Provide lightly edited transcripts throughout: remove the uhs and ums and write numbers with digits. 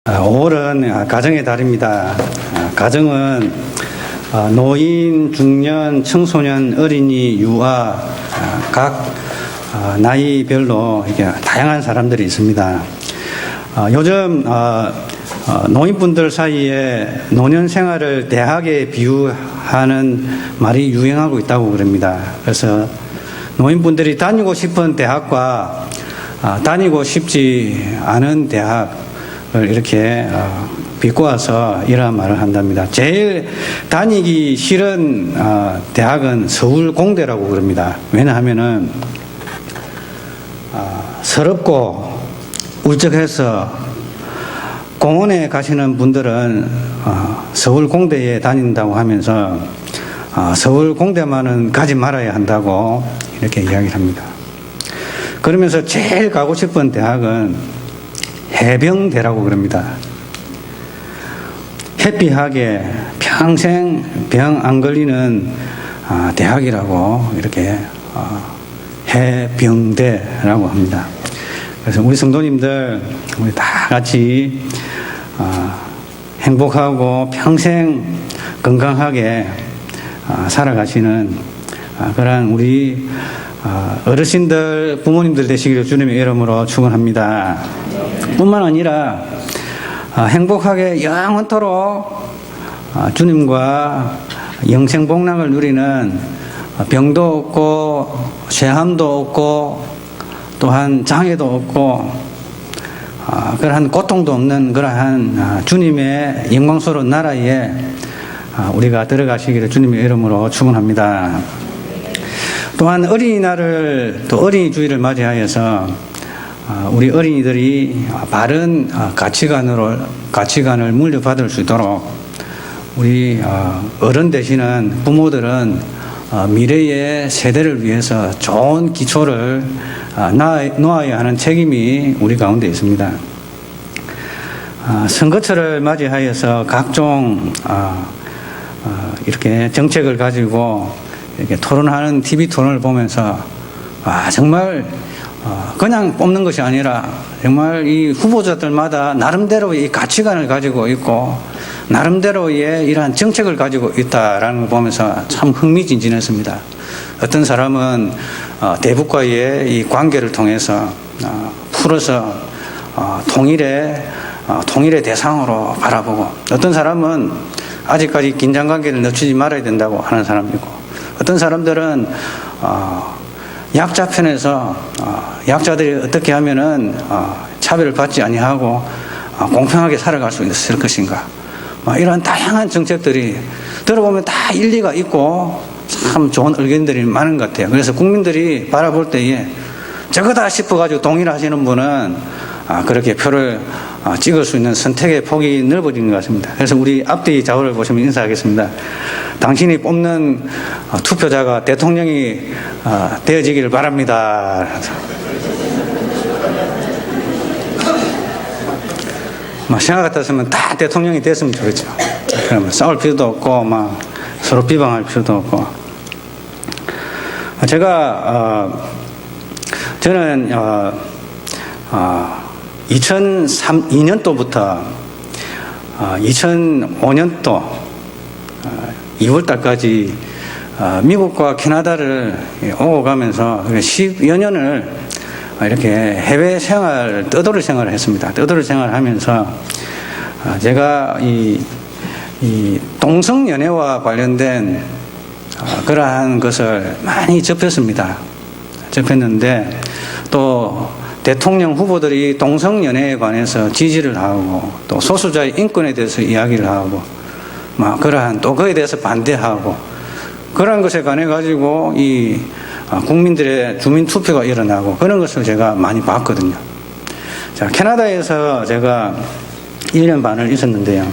5월은 가정의 달입니다. 가정은 노인, 중년, 청소년, 어린이, 유아 각 나이별로 이렇게 다양한 사람들이 있습니다. 요즘 노인분들 사이에 노년 생활을 대학에 비유하는 말이 유행하고 있다고 그럽니다. 그래서 노인분들이 다니고 싶은 대학과 다니고 싶지 않은 대학을 이렇게 비꼬아서 이러한 말을 한답니다. 제일 다니기 싫은 대학은 서울공대라고 그럽니다. 왜냐하면은 서럽고 울적해서 공원에 가시는 분들은 서울공대에 다닌다고 하면서 서울공대만은 가지 말아야 한다고 이렇게 이야기를 합니다. 그러면서 제일 가고 싶은 대학은 해병대라고 그럽니다. 해피하게 평생 병 안 걸리는 대학이라고 이렇게 해병대라고 합니다. 그래서 우리 성도님들 우리 다 같이 행복하고 평생 건강하게 살아가시는 그런 우리 어르신들, 부모님들 되시기를 주님의 이름으로 축원합니다. 뿐만 아니라 행복하게 영원토록 주님과 영생복락을 누리는 병도 없고 쇠함도 없고 또한 장애도 없고 그러한 고통도 없는 그러한 주님의 영광스러운 나라에 우리가 들어가시기를 주님의 이름으로 축원합니다. 또한 어린이날을 또 어린이주의를 맞이하여서 우리 어린이들이 바른 가치관을 물려받을 수 있도록 우리 어른 되시는 부모들은 미래의 세대를 위해서 좋은 기초를 놓아야 하는 책임이 우리 가운데 있습니다. 선거철을 맞이하여서 각종 이렇게 정책을 가지고 이렇게 토론하는 TV 토론을 보면서 정말 그냥 뽑는 것이 아니라 정말 이 후보자들마다 나름대로의 이 가치관을 가지고 있고 나름대로의 이러한 정책을 가지고 있다라는 걸 보면서 참 흥미진진했습니다. 어떤 사람은 대북과의 이 관계를 통해서 풀어서 통일의 대상으로 바라보고, 어떤 사람은 아직까지 긴장관계를 늦추지 말아야 된다고 하는 사람이고, 어떤 사람들은 약자 편에서 약자들이 어떻게 하면은 차별을 받지 아니하고 공평하게 살아갈 수 있을 것인가, 이런 다양한 정책들이 들어보면 다 일리가 있고 참 좋은 의견들이 많은 것 같아요. 그래서 국민들이 바라볼 때에 저거다 싶어가지고 동의하시는 분은 그렇게 표를 찍을 수 있는 선택의 폭이 넓어진 것 같습니다. 그래서 우리 앞뒤 좌우를 보시면 인사하겠습니다. 당신이 뽑는 투표자가 대통령이 되어지기를 바랍니다. 생각 같았으면 다 대통령이 됐으면 좋겠죠. 그러면 싸울 필요도 없고 서로 비방할 필요도 없고. 저는 2002년도부터 2005년도 2월달까지 미국과 캐나다를 오고 가면서 10여 년을 이렇게 해외 생활, 떠돌이 생활을 했습니다. 떠돌이 생활을 하면서 제가 이 동성연애와 관련된 그러한 것을 많이 접했는데 또 대통령 후보들이 동성연애에 관해서 지지를 하고 또 소수자의 인권에 대해서 이야기를 하고 그러한 또 그에 대해서 반대하고 그러한 것에 관해 가지고 이 국민들의 주민 투표가 일어나고 그런 것을 제가 많이 봤거든요. 자, 캐나다에서 제가 1년 반을 있었는데요.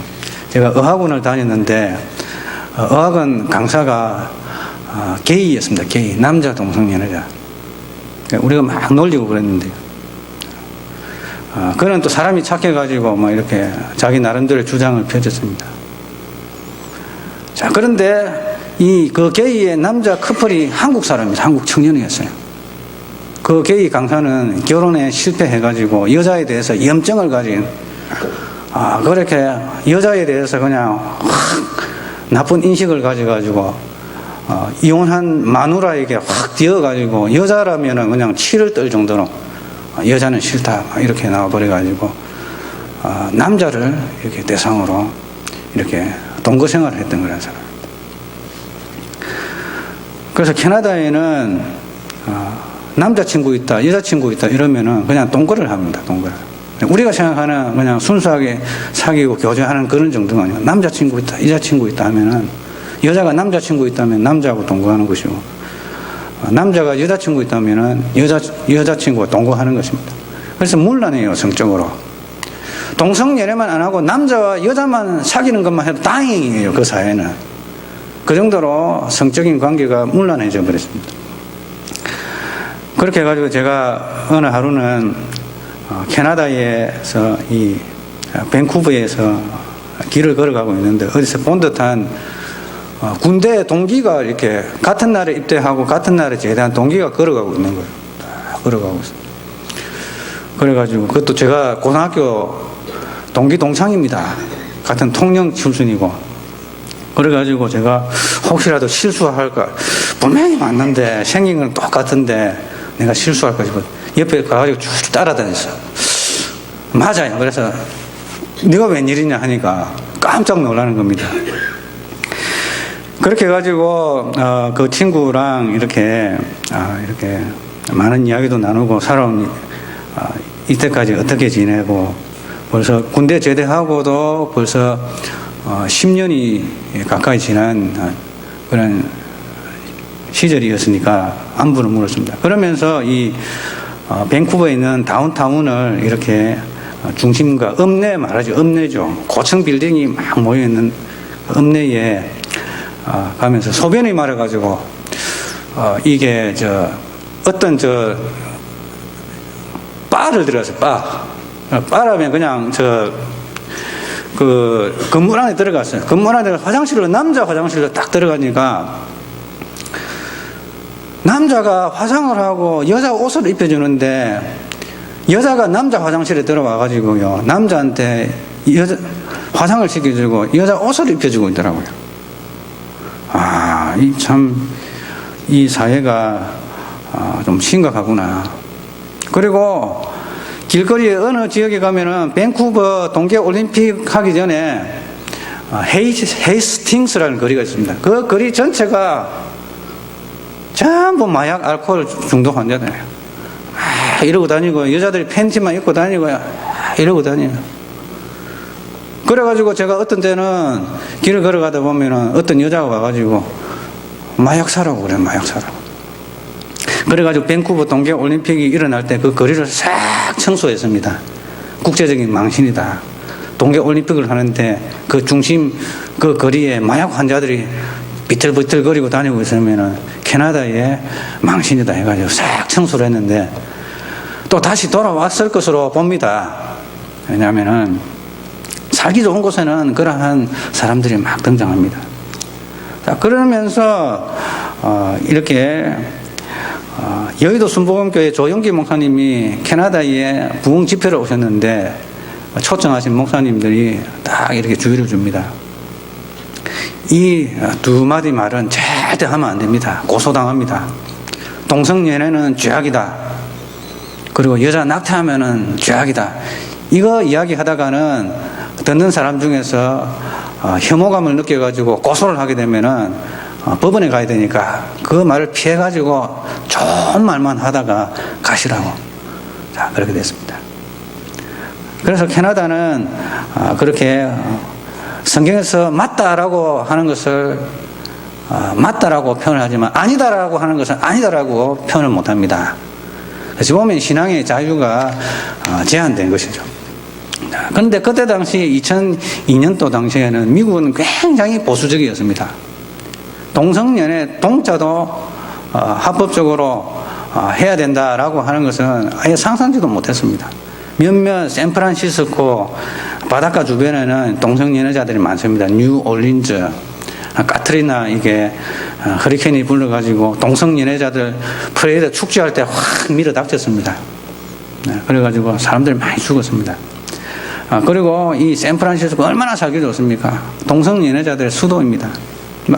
제가 어학원을 다녔는데 어학원 강사가 게이였습니다. 게이, 남자 동성연애자. 우리가 막 놀리고 그랬는데요. 그는 또 사람이 착해가지고 이렇게 자기 나름대로의 주장을 펼쳤습니다. 자, 그런데 그 게이의 남자 커플이 한국 사람입니다. 한국 청년이었어요. 그 게이 강사는 결혼에 실패해가지고 여자에 대해서 염증을 가진 그렇게 여자에 대해서 그냥 확 나쁜 인식을 가져가지고 이혼한 마누라에게 확 뛰어가지고 여자라면은 그냥 치를 떨 정도로 여자는 싫다 이렇게 나와버려가지고 남자를 이렇게 대상으로 이렇게 동거 생활을 했던 그런 사람입니다. 그래서 캐나다에는 남자친구 있다, 여자친구 있다 이러면은 그냥 동거를 합니다. 동거를. 우리가 생각하는 그냥 순수하게 사귀고 교제하는 그런 정도가 아니고 남자친구 있다, 여자친구 있다 하면은 여자가 남자친구 있다면 남자하고 동거하는 것이고 남자가 여자친구 있다면은 여자친구와 동거하는 것입니다. 그래서 문란해요, 성적으로. 동성연애만 안 하고 남자와 여자만 사귀는 것만 해도 다행이에요, 그 사회는. 그 정도로 성적인 관계가 문란해져 버렸습니다. 그렇게 해가지고 제가 어느 하루는 캐나다에서 이 밴쿠버에서 길을 걸어가고 있는데 어디서 본 듯한 군대 동기가 이렇게 같은 날에 입대하고 같은 날에 제대한 동기가 걸어가고 있는 거예요. 걸어가고 있어요. 그래가지고 그것도 제가 고등학교 동기 동창입니다. 같은 통영 출신이고. 그래가지고 제가 혹시라도 실수할까, 분명히 맞는데 생긴 건 똑같은데 내가 실수할까 싶어 옆에 가가지고 쭉 따라다녔어요. 맞아요. 그래서 네가 웬일이냐 하니까 깜짝 놀라는 겁니다. 그렇게 해가지고 그 친구랑 이렇게 많은 이야기도 나누고 살아온 이때까지 어떻게 지내고 벌써 군대 제대하고도 벌써 10년이 가까이 지난 그런 시절이었으니까 안부를 물었습니다. 그러면서 이 밴쿠버에 있는 다운타운을 이렇게 중심과 읍내 말하죠. 읍내죠. 고층 빌딩이 막 모여있는 읍내에 가면서 소변이 말해가지고 이게 어떤 바를 들어가서 바라면 그냥 그 건물 안에 들어갔어요. 건물 안에 화장실로 남자 화장실로 딱 들어가니까 남자가 화장을 하고 여자 옷을 입혀주는데 여자가 남자 화장실에 들어와가지고요 남자한테 화장을 시켜주고 여자 옷을 입혀주고 있더라고요. 이 사회가 좀 심각하구나. 그리고 길거리에 어느 지역에 가면은 밴쿠버 동계올림픽 하기 전에 헤이스팅스라는 거리가 있습니다. 그 거리 전체가 전부 마약 알코올 중독 환자들이에요. 이러고 다니고 여자들이 팬티만 입고 다니고 이러고 다녀요. 그래가지고 제가 어떤 때는 길을 걸어가다 보면은 어떤 여자가 와가지고 마약 사라고 그래요. 마약 사라고. 그래가지고 밴쿠버 동계올림픽이 일어날 때 그 거리를 싹 청소했습니다. 국제적인 망신이다. 동계올림픽을 하는데 그 중심 그 거리에 마약 환자들이 비틀비틀거리고 다니고 있으면은 캐나다의 망신이다 해가지고 싹 청소를 했는데 또 다시 돌아왔을 것으로 봅니다. 왜냐하면은 살기 좋은 곳에는 그러한 사람들이 막 등장합니다. 자, 그러면서 이렇게 여의도 순복음교회 조영기 목사님이 캐나다에 부흥 집회를 오셨는데 초청하신 목사님들이 딱 이렇게 주의를 줍니다. 이 두 마디 말은 절대 하면 안 됩니다. 고소당합니다. 동성연애는 죄악이다. 그리고 여자 낙태하면은 죄악이다. 이거 이야기하다가는 듣는 사람 중에서 혐오감을 느껴가지고 고소를 하게 되면은 법원에 가야 되니까 그 말을 피해가지고 좋은 말만 하다가 가시라고. 자, 그렇게 됐습니다. 그래서 캐나다는 그렇게 성경에서 맞다라고 하는 것을 맞다라고 표현을 하지만 아니다라고 하는 것은 아니다라고 표현을 못합니다. 그래서 보면 신앙의 자유가 제한된 것이죠. 그런데 그때 당시 2002년도 당시에는 미국은 굉장히 보수적이었습니다. 동성연애 동자도 합법적으로 해야 된다라고 하는 것은 아예 상상지도 못했습니다. 몇몇 샌프란시스코 바닷가 주변에는 동성연애자들이 많습니다. 뉴올린즈, 카트리나 이게 허리케인이 불러가지고 동성연애자들 프레이드 축제할 때 확 밀어닥쳤습니다. 그래가지고 사람들이 많이 죽었습니다. 그리고 이 샌프란시스코 얼마나 살기 좋습니까? 동성연애자들의 수도입니다.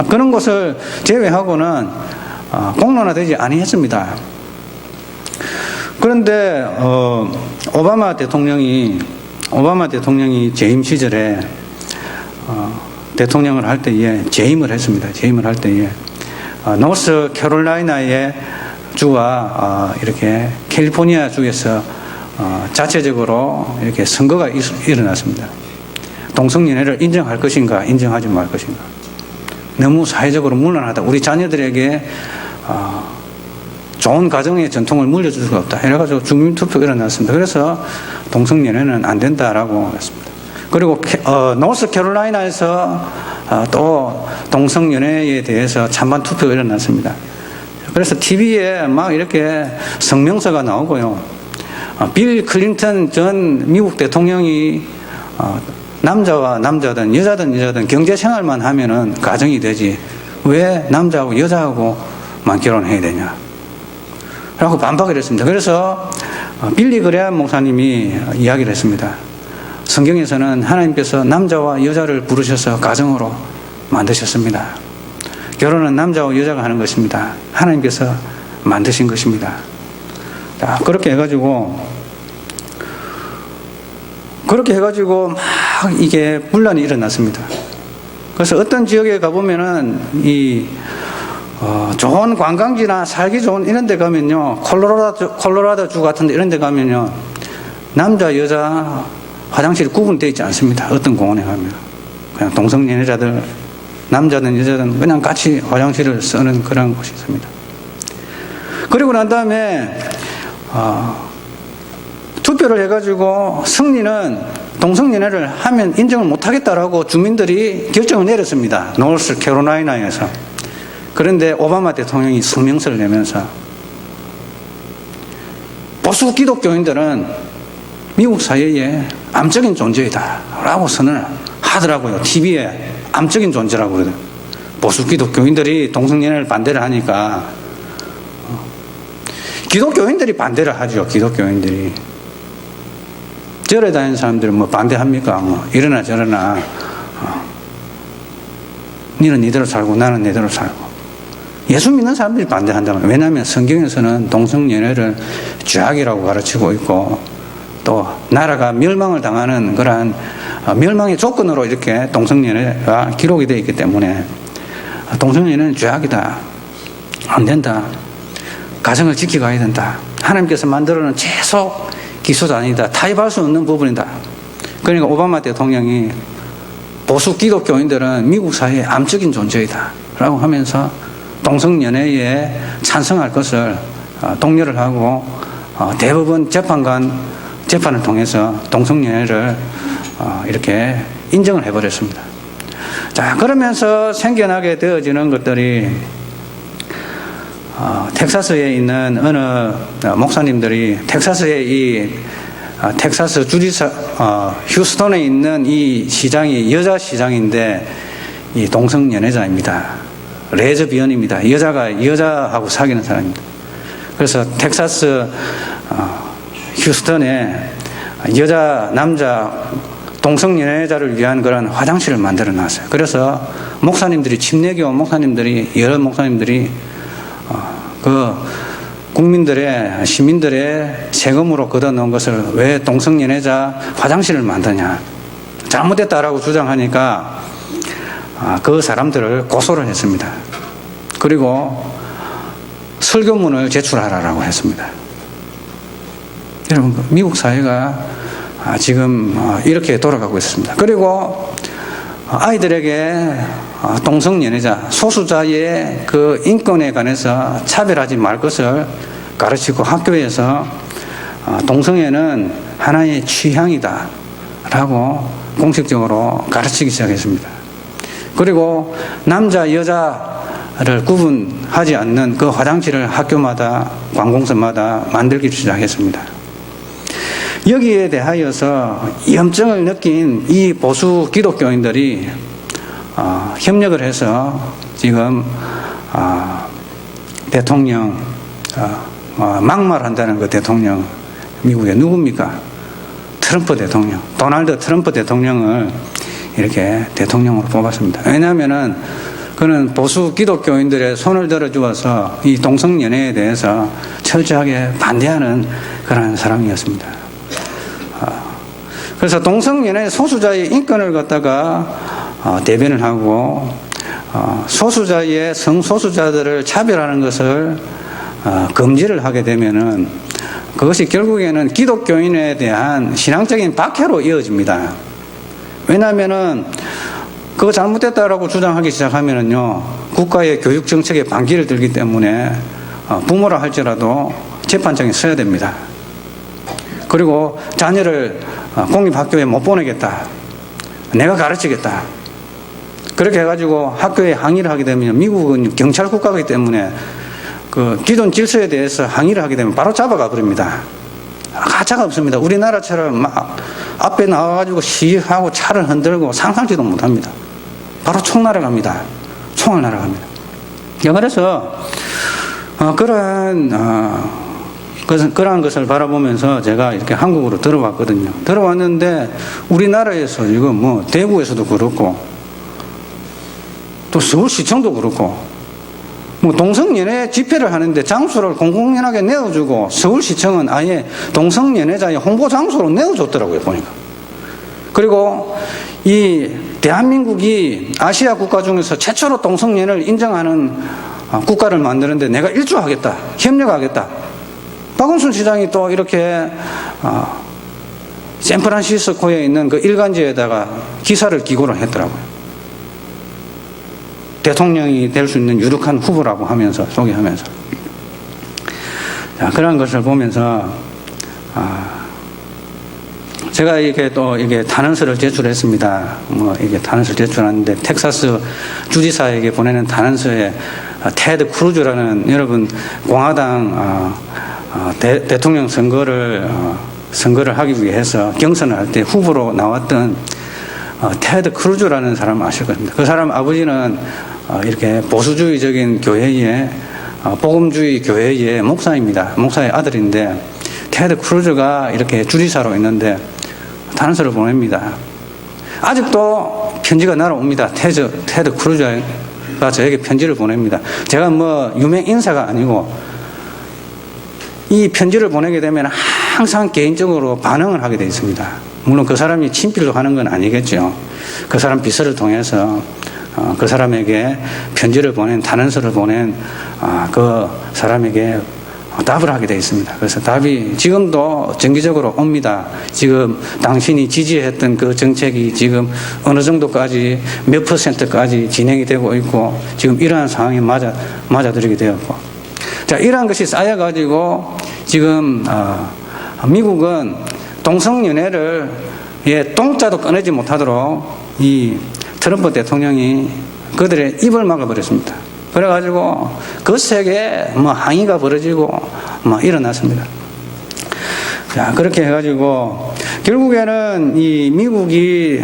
그런 것을 제외하고는 공론화되지 아니했습니다. 그런데 오바마 대통령이 재임 시절에 대통령을 할 때에 재임을 했습니다. 재임을 할 때에 노스 캐롤라이나의 주와 이렇게 캘리포니아 주에서 자체적으로 이렇게 선거가 일어났습니다. 동성연애를 인정할 것인가, 인정하지 말 것인가. 너무 사회적으로 문란하다. 우리 자녀들에게 좋은 가정의 전통을 물려줄 수가 없다. 이래가지고 주민투표가 일어났습니다. 그래서 동성연애는 안 된다라고 했습니다. 그리고 노스캐롤라이나에서 또 동성연애에 대해서 찬반 투표가 일어났습니다. 그래서 TV에 막 이렇게 성명서가 나오고요. 빌 클린턴 전 미국 대통령이 남자와 남자든 여자든 경제 생활만 하면은 가정이 되지 왜 남자하고 여자하고만 결혼해야 되냐 라고 반박을 했습니다. 그래서 빌리 그레함 목사님이 이야기를 했습니다. 성경에서는 하나님께서 남자와 여자를 부르셔서 가정으로 만드셨습니다. 결혼은 남자와 여자가 하는 것입니다. 하나님께서 만드신 것입니다. 자, 그렇게 해가지고 막 이게 분란이 일어났습니다. 그래서 어떤 지역에 가보면은 좋은 관광지나 살기 좋은 이런 데 가면요, 콜로라도 주 같은 데 이런 데 가면요, 남자, 여자 화장실이 구분되어 있지 않습니다. 어떤 공원에 가면. 그냥 동성연애자들, 남자든 여자든 그냥 같이 화장실을 쓰는 그런 곳이 있습니다. 그리고 난 다음에, 투표를 해가지고 승리는 동성연애를 하면 인정을 못하겠다라고 주민들이 결정을 내렸습니다. 노스 캐롤라이나에서. 그런데 오바마 대통령이 성명서를 내면서 보수 기독교인들은 미국 사회에 암적인 존재이다 라고 선언을 하더라고요. TV에 암적인 존재라고 그러더라고요. 보수 기독교인들이 동성연애를 반대를 하니까 기독교인들이 반대를 하죠. 기독교인들이. 절에 다니는 사람들은 뭐 반대합니까? 뭐 이러나 저러나 니는 니대로 살고 나는 내대로 살고. 예수 믿는 사람들이 반대한다면. 왜냐하면 성경에서는 동성연애를 죄악이라고 가르치고 있고 또 나라가 멸망을 당하는 그러한 멸망의 조건으로 이렇게 동성연애가 기록이 되어 있기 때문에 동성연애는 죄악이다. 안 된다. 가정을 지켜가야 된다. 하나님께서 만들어놓은 최소 기초단위다. 타협할 수 없는 부분이다. 그러니까 오바마 대통령이 보수 기독교인들은 미국 사회의 암적인 존재이다 라고 하면서 동성연애에 찬성할 것을 독려를 하고 대법원 재판을 통해서 동성연애를 이렇게 인정을 해버렸습니다. 자, 그러면서 생겨나게 되어지는 것들이 텍사스에 있는 어느 목사님들이 텍사스의 텍사스 주지사 휴스턴에 있는 이 시장이 여자 시장인데 이 동성연애자입니다. 레즈비언입니다. 여자가 여자하고 사귀는 사람입니다. 그래서 텍사스 휴스턴에 여자 남자 동성연애자를 위한 그런 화장실을 만들어 놨어요. 그래서 목사님들이 침례교 목사님들이 여러 목사님들이 그 국민들의 시민들의 세금으로 걷어놓은 것을 왜 동성연애자 화장실을 만드냐 잘못됐다라고 주장하니까 그 사람들을 고소를 했습니다. 그리고 설교문을 제출하라고 했습니다. 여러분, 미국 사회가 지금 이렇게 돌아가고 있습니다. 그리고 아이들에게 동성연애자, 소수자의 그 인권에 관해서 차별하지 말 것을 가르치고 학교에서 동성애는 하나의 취향이다 라고 공식적으로 가르치기 시작했습니다. 그리고 남자, 여자를 구분하지 않는 그 화장실을 학교마다 관공서마다 만들기 시작했습니다. 여기에 대하여서 염증을 느낀 이 보수 기독교인들이 협력을 해서 지금 대통령 막말한다는 그 대통령 미국에 누굽니까? 트럼프 대통령, 도널드 트럼프 대통령을 이렇게 대통령으로 뽑았습니다. 왜냐하면은 그는 보수 기독교인들의 손을 들어주어서 이 동성연애에 대해서 철저하게 반대하는 그런 사람이었습니다. 그래서 동성연애 소수자의 인권을 갖다가 대변을 하고 소수자의 성소수자들을 차별하는 것을 금지를 하게 되면은 그것이 결국에는 기독교인에 대한 신앙적인 박해로 이어집니다. 왜냐하면은 그거 잘못됐다라고 주장하기 시작하면은요, 국가의 교육 정책에 반기를 들기 때문에 부모라 할지라도 재판장에 서야 됩니다. 그리고 자녀를 공립학교에 못 보내겠다, 내가 가르치겠다, 그렇게 해가지고 학교에 항의를 하게 되면, 미국은 경찰 국가이기 때문에 그 기존 질서에 대해서 항의를 하게 되면 바로 잡아가 버립니다. 가차가 없습니다. 우리나라처럼 막 앞에 나와가지고 시위하고 차를 흔들고 상상지도 못합니다. 바로 총 날아갑니다. 총을 날아갑니다. 그래서 그러한 것을 바라보면서 제가 이렇게 한국으로 들어왔거든요. 들어왔는데 우리나라에서 지금 뭐 대구에서도 그렇고 또 서울시청도 그렇고 뭐 동성연애 집회를 하는데 장소를 공공연하게 내어주고 서울시청은 아예 동성연애자의 홍보 장소로 내어줬더라고요, 보니까. 그리고 이 대한민국이 아시아 국가 중에서 최초로 동성연애를 인정하는 국가를 만드는데 내가 일조하겠다, 협력하겠다. 박원순 시장이 또 이렇게 샌프란시스코에 있는 그 일간지에다가 기사를 기고를 했더라고요. 대통령이 될 수 있는 유력한 후보라고 하면서, 소개하면서. 자, 그런 것을 보면서, 제가 이게 또 이게 단원서를 제출했습니다. 이게 단원서를 제출하는데, 텍사스 주지사에게 보내는 단원서에 테드 크루즈라는, 여러분, 공화당 대통령 선거를 하기 위해서 경선을 할 때 후보로 나왔던 테드 크루즈라는 사람 아실 겁니다. 그 사람 아버지는 이렇게 보수주의적인 교회의 복음주의 교회의 목사입니다. 목사의 아들인데 테드 크루즈가 이렇게 주지사로 있는데 단서를 보냅니다. 아직도 편지가 날아옵니다. 테드 크루즈가 저에게 편지를 보냅니다. 제가 뭐 유명 인사가 아니고 이 편지를 보내게 되면 항상 개인적으로 반응을 하게 되어 있습니다. 물론 그 사람이 친필로 하는 건 아니겠죠. 그 사람 비서를 통해서 그 사람에게 편지를 보낸, 단원서를 보낸 그 사람에게 답을 하게 되어 있습니다. 그래서 답이 지금도 정기적으로 옵니다. 지금 당신이 지지했던 그 정책이 지금 어느 정도까지 몇 %까지 진행이 되고 있고 지금 이러한 상황에 맞아들이게 되었고, 자, 이러한 것이 쌓여가지고 지금 미국은 동성연애를 똥자도 꺼내지 못하도록 이 트럼프 대통령이 그들의 입을 막아버렸습니다. 그래가지고 거세게 뭐 항의가 벌어지고 뭐 일어났습니다. 자, 그렇게 해가지고 결국에는 이 미국이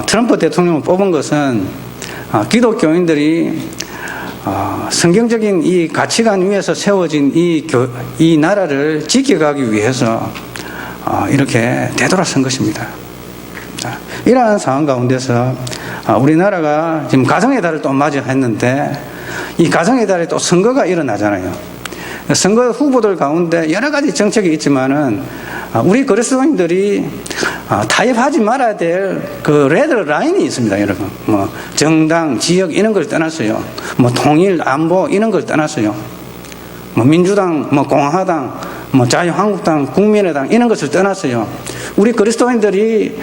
트럼프 대통령을 뽑은 것은 기독교인들이 성경적인 이 가치관 위에서 세워진 이 나라를 지켜가기 위해서 이렇게 되돌아선 것입니다. 자, 이러한 상황 가운데서 우리나라가 지금 가정의 달을 또 맞이했는데 이 가정의 달에 또 선거가 일어나잖아요. 선거 후보들 가운데 여러 가지 정책이 있지만은 우리 그리스도인들이 타협하지 말아야 될 그 레드 라인이 있습니다, 여러분. 뭐 정당, 지역 이런 걸 떠났어요. 뭐 통일, 안보 이런 걸 떠났어요. 뭐 민주당, 뭐 공화당, 뭐 자유한국당, 국민의당 이런 것을 떠났어요. 우리 그리스도인들이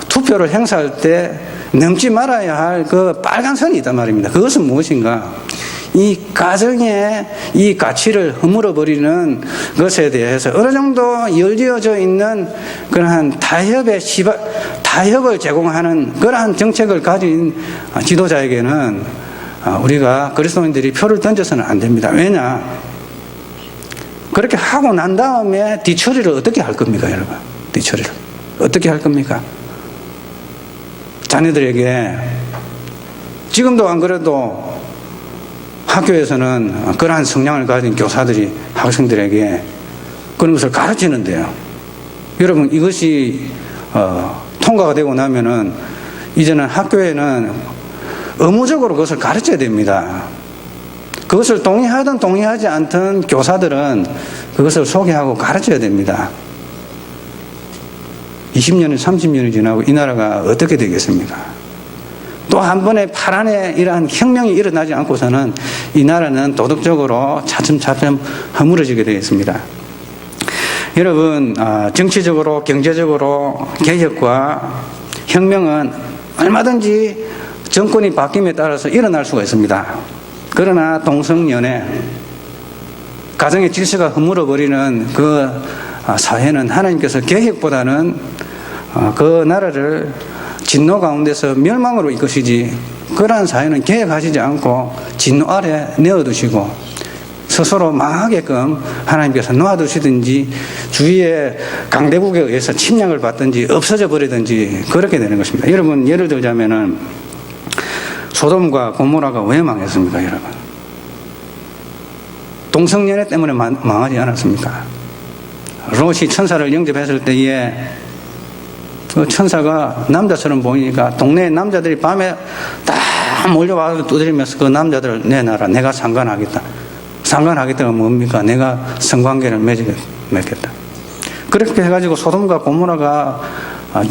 투표를 행사할 때 넘지 말아야 할 그 빨간 선이 있단 말입니다. 그것은 무엇인가? 이 가정의 이 가치를 허물어버리는 것에 대해서 어느 정도 열려져 있는 그러한 타협을 제공하는 그러한 정책을 가진 지도자에게는 우리가 그리스도인들이 표를 던져서는 안 됩니다. 왜냐? 그렇게 하고 난 다음에 뒤처리를 어떻게 할 겁니까, 여러분? 뒤처리를 어떻게 할 겁니까? 자녀들에게 지금도 안 그래도 학교에서는 그러한 성향을 가진 교사들이 학생들에게 그런 것을 가르치는데요. 여러분, 이것이 통과가 되고 나면은 이제는 학교에는 의무적으로 그것을 가르쳐야 됩니다. 그것을 동의하든 동의하지 않든 교사들은 그것을 소개하고 가르쳐야 됩니다. 20년이 30년이 지나고 이 나라가 어떻게 되겠습니까? 또 한 번의 파란의 이러한 혁명이 일어나지 않고서는 이 나라는 도덕적으로 차츰차츰 허물어지게 되겠습니다. 여러분, 정치적으로 경제적으로 개혁과 혁명은 얼마든지 정권이 바뀜에 따라서 일어날 수가 있습니다. 그러나 동성연애, 가정의 질서가 허물어버리는 그 사회는 하나님께서 개혁보다는 그 나라를 진노 가운데서 멸망으로 이끄시지, 그러한 사회는 개혁하시지 않고 진노 아래 내어두시고 스스로 망하게끔 하나님께서 놓아두시든지 주위의 강대국에 의해서 침략을 받든지 없어져 버리든지 그렇게 되는 것입니다. 여러분, 예를 들자면은 소돔과 고모라가 왜 망했습니까, 여러분? 동성연애 때문에 망하지 않았습니까? 롯이 천사를 영접했을 때에 그 천사가 남자처럼 보이니까 동네의 남자들이 밤에 다 몰려와서 두드리면서 그 남자들을 내놔라. 내가 상관하겠다. 상관하겠다가 뭡니까? 내가 성관계를 맺겠다. 그렇게 해가지고 소돔과 고모라가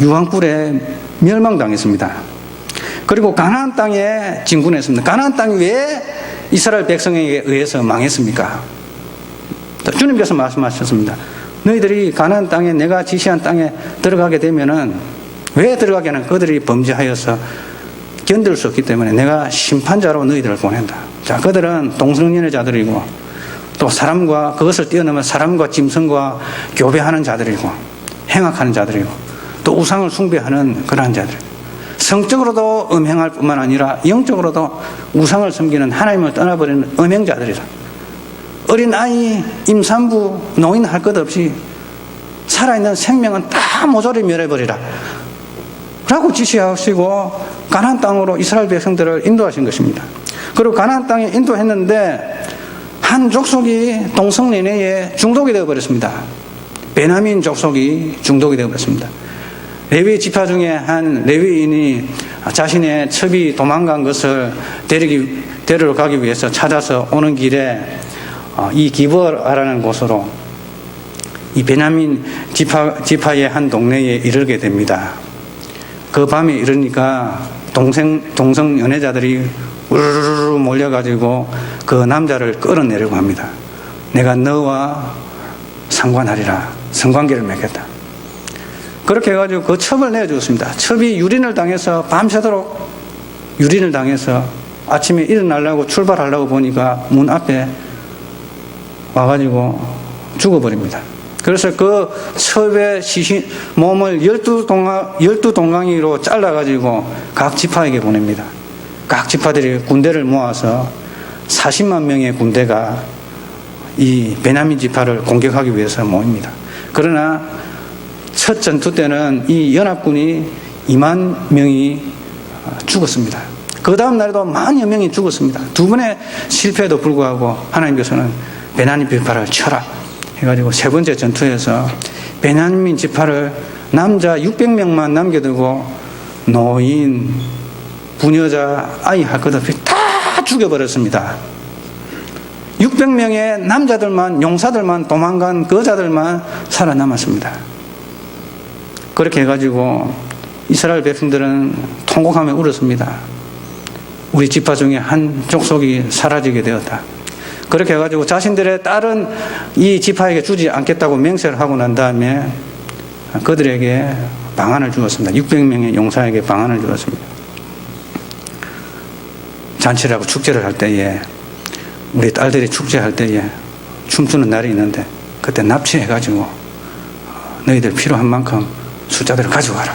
유황불에 멸망당했습니다. 그리고 가나안 땅에 진군했습니다. 가나안 땅이 왜 이스라엘 백성에게 의해서 망했습니까? 주님께서 말씀하셨습니다. 너희들이 가나안 땅에 내가 지시한 땅에 들어가게 되면은 왜 들어가게 하는 그들이 범죄하여서 견딜 수 없기 때문에 내가 심판자로 너희들을 보낸다. 자, 그들은 동성연애자들이고 또 사람과 그것을 뛰어넘은 사람과 짐승과 교배하는 자들이고 행악하는 자들이고 또 우상을 숭배하는 그러한 자들. 성적으로도 음행할 뿐만 아니라 영적으로도 우상을 섬기는 하나님을 떠나버리는 음행자들이다. 어린 아이, 임산부, 노인 할 것 없이 살아있는 생명은 다 모조리 멸해버리라 라고 지시하시고 가나안 땅으로 이스라엘 백성들을 인도하신 것입니다. 그리고 가나안 땅에 인도했는데 한 족속이 동성연애에 중독이 되어버렸습니다. 베냐민 족속이 중독이 되어버렸습니다. 레위 지파 중에 한 레위인이 자신의 첩이 도망간 것을 데리러 가기 위해서 찾아서 오는 길에 이 기브라는 곳으로 이 베냐민 지파의 한 동네에 이르게 됩니다. 그 밤에 이르니까 동성 연애자들이 우르르 몰려가지고 그 남자를 끌어내려고 합니다. 내가 너와 상관하리라. 성관계를 맺겠다. 그렇게 해가지고 그 첩을 내어주었습니다. 첩이 유린을 당해서 밤새도록 유린을 당해서 아침에 일어나려고 출발하려고 보니까 문 앞에 와가지고 죽어버립니다. 그래서 그 첩의 몸을 12동강이로 잘라가지고 각 지파에게 보냅니다. 각 지파들이 군대를 모아서 40만 명의 군대가 이 베냐민 지파를 공격하기 위해서 모입니다. 그러나 첫 전투 때는 이 연합군이 2만 명이 죽었습니다. 그 다음 날에도 10,000여 명이 죽었습니다. 두 번의 실패에도 불구하고 하나님께서는 베냐민 지파를 쳐라 해가지고 세 번째 전투에서 베냐민 지파를 남자 600명만 남겨두고 노인, 부녀자, 아이 할 것 없이 다 죽여버렸습니다. 600명의 남자들만, 용사들만 도망간 그 자들만 살아남았습니다. 그렇게 해가지고 이스라엘 백성들은 통곡하며 울었습니다. 우리 지파 중에 한 족속이 사라지게 되었다. 그렇게 해가지고 자신들의 딸은 이 지파에게 주지 않겠다고 맹세를 하고 난 다음에 그들에게 방안을 주었습니다. 600명의 용사에게 방안을 주었습니다. 잔치를 하고 축제를 할 때에 우리 딸들이 축제할 때에 춤추는 날이 있는데 그때 납치해가지고 너희들 필요한 만큼 숫자들을 가져와라.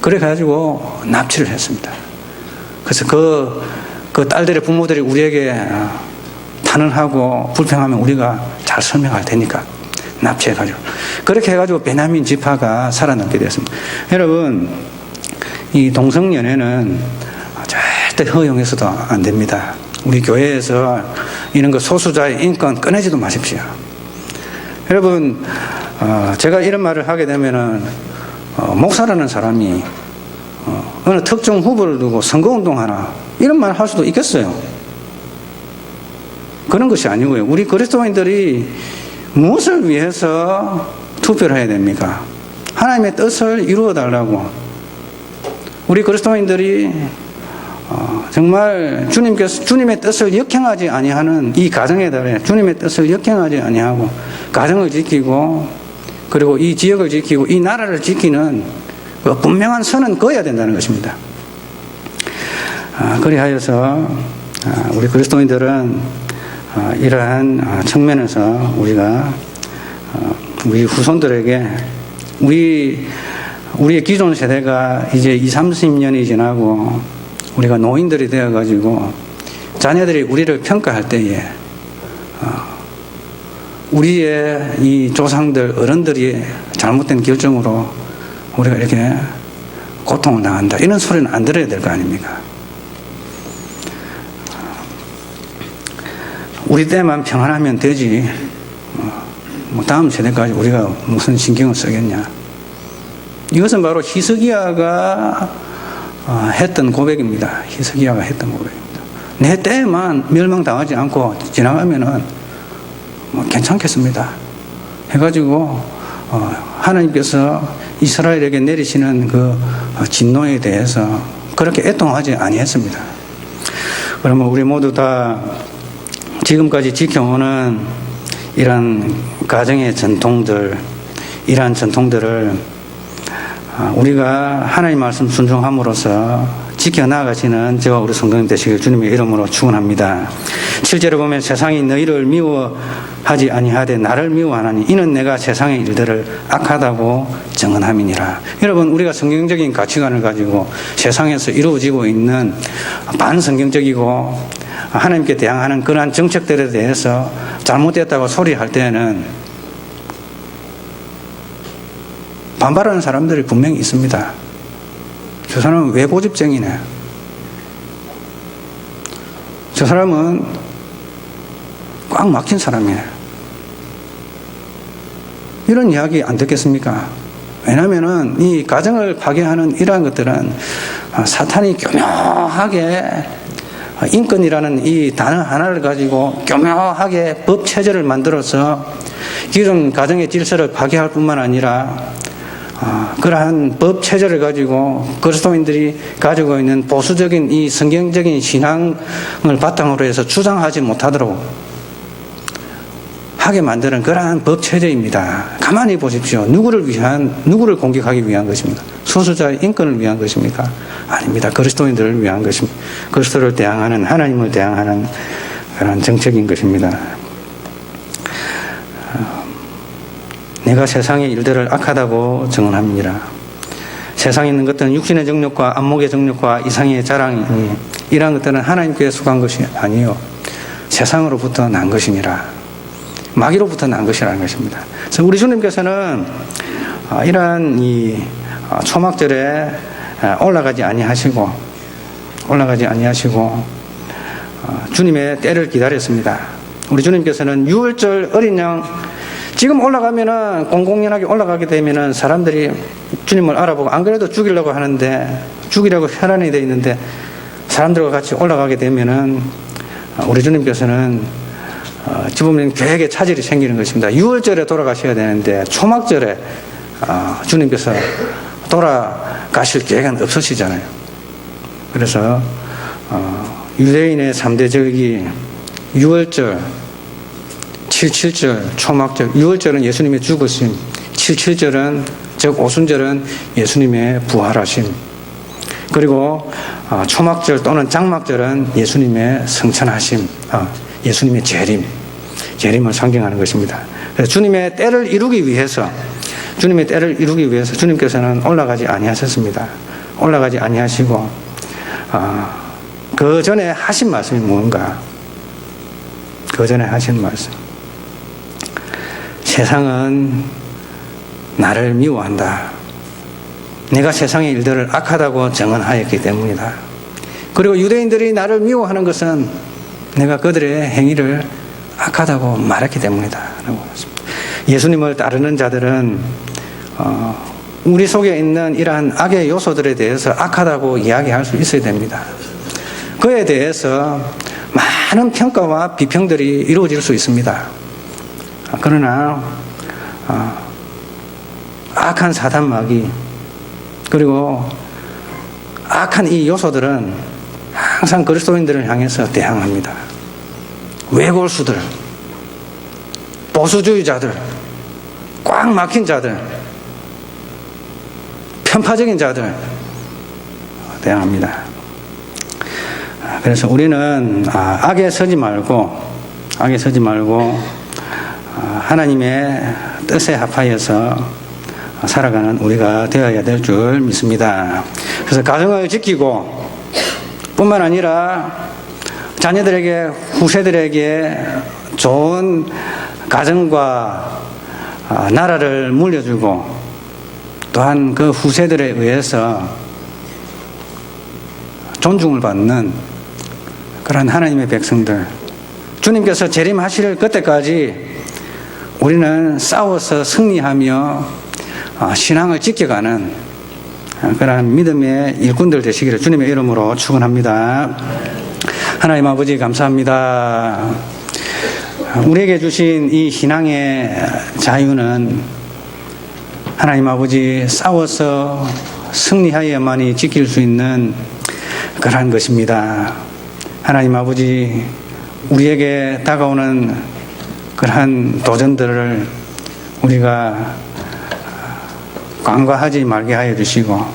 그래 가지고 납치를 했습니다. 그래서 그 딸들의 부모들이 우리에게 탄원하고 불평하면 우리가 잘 설명할 테니까 납치해가지고 그렇게 해가지고 베냐민 지파가 살아남게 되었습니다. 여러분, 이 동성연애는 절대 허용해서도 안 됩니다. 우리 교회에서 이런 거 소수자의 인권 꺼내지도 마십시오. 여러분, 제가 이런 말을 하게 되면은 목사라는 사람이 어느 특정 후보를 두고 선거운동하나 이런 말을 할 수도 있겠어요. 그런 것이 아니고요. 우리 그리스도인들이 무엇을 위해서 투표를 해야 됩니까? 하나님의 뜻을 이루어 달라고. 우리 그리스도인들이 정말 주님의 뜻을 역행하지 아니하는 이 가정에 대해 주님의 뜻을 역행하지 아니하고 가정을 지키고 그리고 이 지역을 지키고 이 나라를 지키는 그 분명한 선은 그어야 된다는 것입니다. 그리하여서 우리 그리스도인들은 이러한 측면에서 우리가 우리 후손들에게 우리의 기존 세대가 이제 20, 30년이 지나고 우리가 노인들이 되어가지고 자녀들이 우리를 평가할 때에 우리의 이 조상들, 어른들이 잘못된 결정으로 우리가 이렇게 고통을 당한다. 이런 소리는 안 들어야 될 거 아닙니까? 우리 때만 평안하면 되지. 다음 세대까지 우리가 무슨 신경을 쓰겠냐. 이것은 바로 히스기야가 했던 고백입니다. 히스기야가 했던 고백입니다. 내 때만 멸망당하지 않고 지나가면은 괜찮겠습니다. 해가지고 하나님께서 이스라엘에게 내리시는 그 진노에 대해서 그렇게 애통하지 아니했습니다. 그러면 우리 모두 다 지금까지 지켜오는 이러한 가정의 전통들, 이러한 전통들을 우리가 하나님 말씀 순종함으로써 지켜나가시는 저와 우리 성도님 되시길 주님의 이름으로 축원합니다. 7절에 보면 세상이 너희를 미워하지 아니하되 나를 미워하나니 이는 내가 세상의 일들을 악하다고 정언함이니라. 여러분, 우리가 성경적인 가치관을 가지고 세상에서 이루어지고 있는 반성경적이고 하나님께 대항하는 그러한 정책들에 대해서 잘못됐다고 소리할 때에는 반발하는 사람들이 분명히 있습니다. 저 사람은 왜 고집쟁이네. 저 사람은 꽉 막힌 사람이네. 이런 이야기 안 듣겠습니까? 왜냐하면 이 가정을 파괴하는 이러한 것들은 사탄이 교묘하게 인권이라는 이 단어 하나를 가지고 교묘하게 법 체제를 만들어서 기존 가정의 질서를 파괴할 뿐만 아니라 그러한 법 체제를 가지고 그리스도인들이 가지고 있는 보수적인 이 성경적인 신앙을 바탕으로 해서 주장하지 못하도록 하게 만드는 그러한 법 체제입니다. 가만히 보십시오. 누구를 공격하기 위한 것입니까? 소수자의 인권을 위한 것입니까? 아닙니다. 그리스도인들을 위한 것입니다. 그리스도를 대항하는, 하나님을 대항하는 그런 정책인 것입니다. 내가 세상의 일들을 악하다고 정언합니다. 세상에 있는 것들은 육신의 정욕과 안목의 정욕과 이상의 자랑이니 이러한 것들은 하나님께 속한 것이 아니요 세상으로부터 난 것이니라. 마귀로부터 난 것이라는 것입니다. 그래서 우리 주님께서는 이러한 이 초막절에 올라가지 아니하시고 주님의 때를 기다렸습니다. 우리 주님께서는 6월절 어린 양 지금 올라가면은 공공연하게 올라가게 되면은 사람들이 주님을 알아보고 안 그래도 죽이려고 하는데 죽이려고 혈안이 되어 있는데 사람들과 같이 올라가게 되면은 우리 주님께서는 지금 계획에 차질이 생기는 것입니다. 6월절에 돌아가셔야 되는데 초막절에 주님께서 돌아가실 계획은 없으시잖아요. 그래서 유대인의 3대 절기 6월절, 7.7절, 초막절, 6월절은 예수님의 죽으심, 7.7절은 즉 오순절은 예수님의 부활하심, 그리고 초막절 또는 장막절은 예수님의 성천하심, 예수님의 재림을 상징하는 것입니다. 그래서 주님의 때를 이루기 위해서 주님께서는 올라가지 아니하셨습니다. 올라가지 아니하시고 그 전에 하신 말씀이 뭔가? 그 전에 하신 말씀. 세상은 나를 미워한다. 내가 세상의 일들을 악하다고 정언하였기 때문이다. 그리고 유대인들이 나를 미워하는 것은 내가 그들의 행위를 악하다고 말했기 때문이다. 라고 했습니다. 예수님을 따르는 자들은 우리 속에 있는 이러한 악의 요소들에 대해서 악하다고 이야기할 수 있어야 됩니다. 그에 대해서 많은 평가와 비평들이 이루어질 수 있습니다. 그러나 악한 사단마귀 그리고 악한 이 요소들은 항상 그리스도인들을 향해서 대항합니다. 외골수들, 보수주의자들, 꽉 막힌 자들, 편파적인 자들 대항합니다. 그래서 우리는 악에 서지 말고 하나님의 뜻에 합하여서 살아가는 우리가 되어야 될 줄 믿습니다. 그래서 가정을 지키고 뿐만 아니라 자녀들에게 후세들에게 좋은 가정과 나라를 물려주고 또한 그 후세들에 의해서 존중을 받는 그런 하나님의 백성들, 주님께서 재림하실 그때까지 우리는 싸워서 승리하며 신앙을 지켜가는 그런 믿음의 일꾼들 되시기를 주님의 이름으로 축원합니다. 하나님 아버지 감사합니다. 우리에게 주신 이 신앙의 자유는 하나님 아버지 싸워서 승리하여만이 지킬 수 있는 그러한 것입니다. 하나님 아버지 우리에게 다가오는 그러한 도전들을 우리가 간과하지 말게 하여 주시고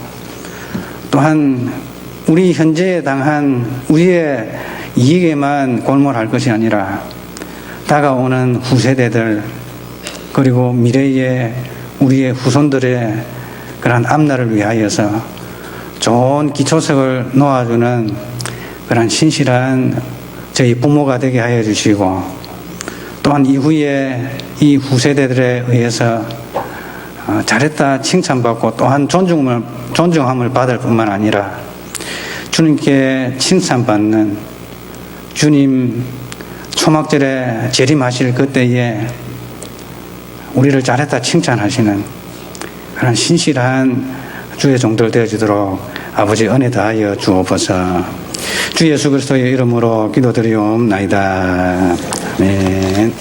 또한 우리 현재에 당한 우리의 이익에만 골몰할 것이 아니라 다가오는 후세대들 그리고 미래의 우리의 후손들의 그러한 앞날을 위하여서 좋은 기초석을 놓아주는 그런 신실한 저희 부모가 되게 하여 주시고 또한 이후에 이 후세대들에 의해서 잘했다 칭찬받고 또한 존중함을 받을 뿐만 아니라 주님께 칭찬받는 주님 초막절에 재림하실 그때에 우리를 잘했다 칭찬하시는 그런 신실한 주의 종들 되어지도록 아버지 은혜 다하여 주옵소서. 주 예수 그리스도의 이름으로 기도드리옵나이다. 아멘.